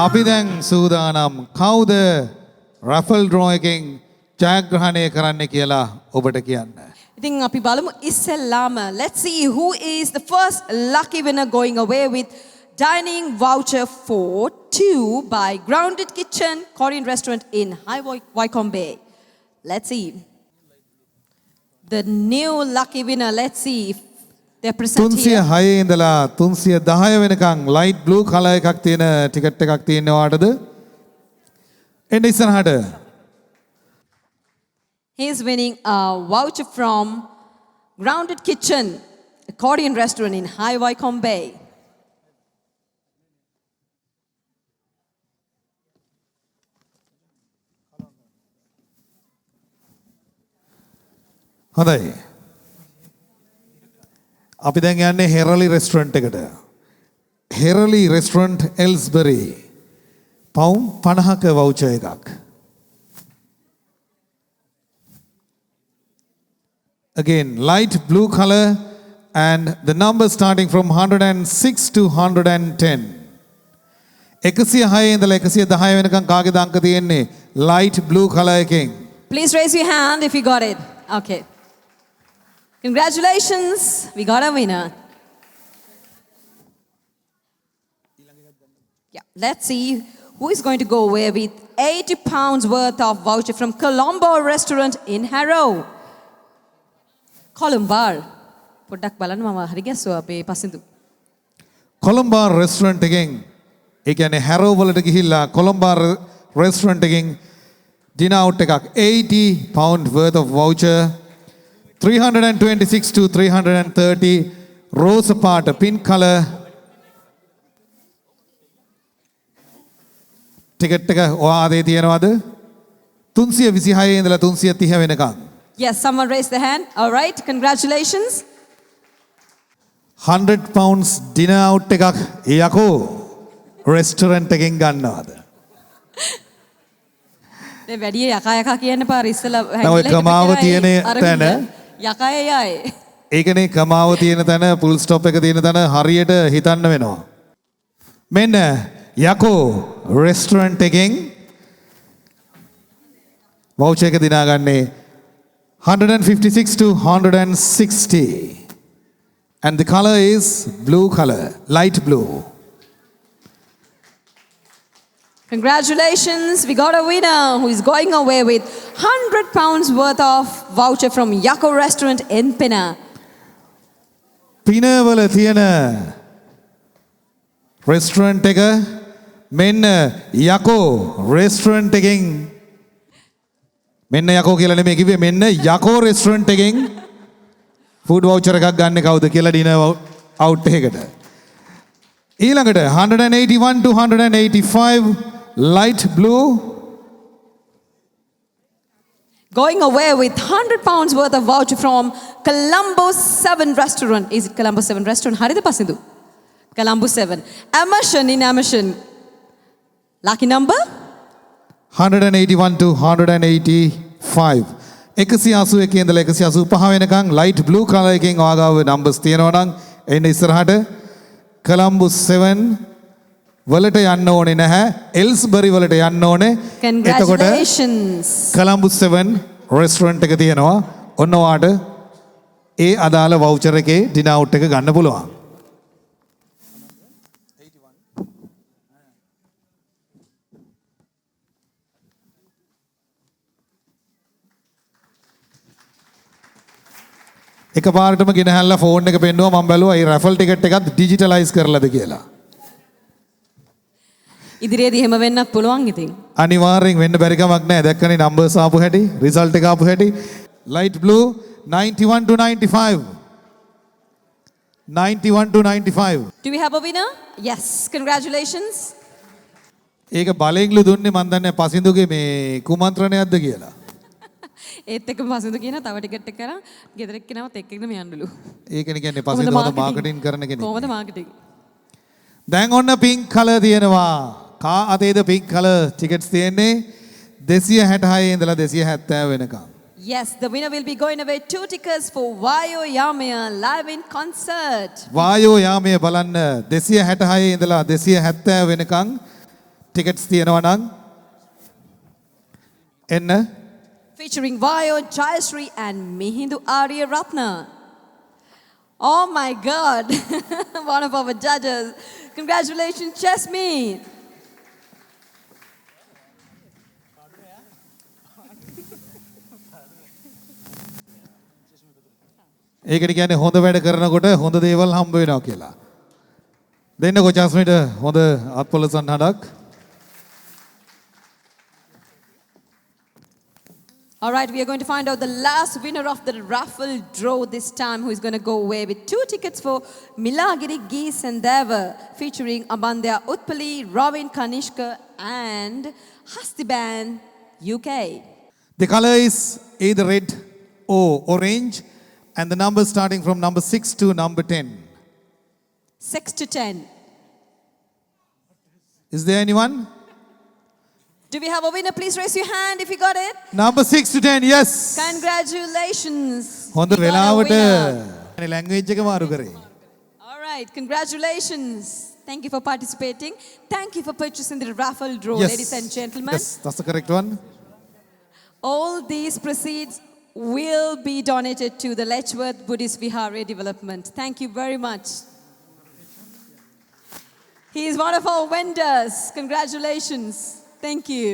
අපි දැන් සූදානම් කවුද රෆල් ඩ්‍රෝ එකෙන් ජයග්‍රහණය කරන්න කියලා ඔබට කියන්න. ඉතින් අපි බලමු ඉස්සෙල්ලාම let's see who is the first lucky winner going away with dining voucher for 2 by Grounded Kitchen Korean restaurant in High Wycombe Bay. Let's see. The new lucky winner, let's see if they're present here. 306 ඉඳලා 310 වෙනකන් light blue color එකක් තියෙන ticket එකක් තියෙනවාටද? එන්න ඉස්සරහට. He is winning a voucher from Grounded Kitchen, a Korean restaurant in High Wycombe Bay. හොඳයි. අපි දැන් යන්නේ හෙරලි රෙස්ටුරන්ට් එකට. හෙරලි රෙස්ටුරන්ට් එල්ස්බරි. පවුම් 50ක වවුචර් එකක්. Again, light blue color and the number starting from 106 to 110. 106 ඉඳලා 110 වෙනකන් කාගේද අංක තියෙන්නේ? light blue color එකෙන්. Please raise your hand if you got it. Okay. Congratulations, we got a winner. Yeah, let's see who is going to go away with £80 worth of voucher from Colombo restaurant in Harrow. Colombar. පොඩ්ඩක් බලන්න මම හරි ගැස්සුවා අපේ පසින්දු. Colombo restaurant එකෙන් ඒ කියන්නේ Harrow වලට ගිහිල්ලා Colombo restaurant එකෙන් dinner out එකක් £80 worth of voucher 326 to 330 rose පාට pink color ටිකට් එක ඔයාගේ තියෙනවද 326 ඉඳලා 330 වෙනකන්. Yes, someone raised their hand. All right, congratulations. £100 dinner out එකක් යකෝ restaurant එකෙන් ගන්නවද? මේ වැඩි යකා කියන්න පාර ඉස්සලා නෑ කමාව තියෙන තැන යකා යයි. ඒකනේ කමාව තියෙන තැන full stop එක තියෙන තැන හරියට හිතන්න වෙනවා. මෙන්න යකෝ restaurant එකෙන් voucher එක දිනාගන්නේ 156 to 160 and the color is blue color, light blue. Congratulations, we got a winner who is going away with £100 worth of voucher from Yako restaurant in Pina. Pina වල තියෙන restaurant එක මෙන්න යකෝ restaurant එකෙන් මෙන්න යකෝ කියලා නෙමෙයි කිව්වේ මෙන්න යකෝ restaurant එකෙන් food voucher එකක් ගන්න කවුද කියලා dinner out එකකට. ඊළඟට 181 to 185 light blue. Going away with £100 worth of voucher from Colombo 7 restaurant. Is it Colombo 7 restaurant? Harida pasindu. Colombo 7. Amershon in Amershon. Lucky number? 181 to 185. 181 ඉඳලා 185 වෙනකන් light blue color එකෙන් ඔයාගාව numbers තියෙනවා නම් එන්න ඉස්සරහට Colombo 7 වලට යන්න ඕනේ නැහැ. එල්ස්බරි වලට යන්න ඕනේ. Congratulations. Colombo 7 restaurant එක තියෙනවා. ඔන්න ඔයාට ඒ අදාළ voucher එකේ dinner out එක ගන්න පුළුවන්. එකපාරටම ගෙනහැල්ලා ෆෝන් එක පෙන්නුවා මම බැලුවා මේ රැෆල් ටිකට් එකත් ඩිජිටලයිස් කරලාද කියලා. ඉදිරියේදී එහෙම වෙන්නත් පුළුවන් ඉතින්. අනිවාර්යෙන් වෙන්න බැරි කමක් නැහැ. දැක්කනේ නම්බර්ස් ආපු හැටි, රිසල්ට් එක ආපු හැටි. light blue 91 to 95. 91 to 95. Do we have a winner? Yes, congratulations. ඒක බලෙන්ලු දුන්නේ මන් දන්නේ පසින්දුගේ මේ කුමන්ත්‍රණයක්ද කියලා. ඒත් එක්කම පසින්දු කියන තව ටිකට් එක කරා ගෙදර එක්කනවත් එක්කගෙන යන්නලු. ඒකනේ කියන්නේ පසින්දු හොඳ මාකටිං කරන කෙනෙක්. කොහොමද මාකටිං? දැන් ඔන්න pink color තියෙනවා. කා අතේද pink color tickets තියෙන්නේ 266 ඉඳලා 270 වෙනකම්. Yes, the winner will be going away 2 tickets for Vayo Yamaya live in concert. වායෝ යාමය බලන්න 266 ඉඳලා 270 වෙනකන් ටිකට්ස් තියෙනවා නම් එන්න. Featuring Vayo, Jayashree and Mihindu Arya Ratna. Oh my God, one of our judges. Congratulations, Jasmine. ඒකට කියන්නේ හොඳ වැඩ කරනකොට හොඳ දේවල් හම්බ වෙනවා කියලා. දෙන්නකෝ ජස්මිට හොඳ අත්පොළ සන්හඩක්. All right, we are going to find out the last winner of the raffle draw this time, who is going to go away with 2 tickets for Milagiri Geese and Deva, featuring Abandya Utpali, Robin Kanishka and Hastiban UK. The color is either red or orange and the numbers starting from number 6 to number 10. 6 to 10. Is there anyone? Do we have a winner? Please raise your hand if you got it. Number 6 to 10, yes. Congratulations. හොඳ You got a වෙලාවට winner. Language එක මාරු කරේ. All right, congratulations. Thank you for participating. Thank you for purchasing the raffle draw, Yes. ladies and gentlemen. Yes, that's the correct one. All these proceeds will be donated to the Letchworth Buddhist Vihara Development. Thank you very much. He is one of our vendors. Congratulations. Thank you.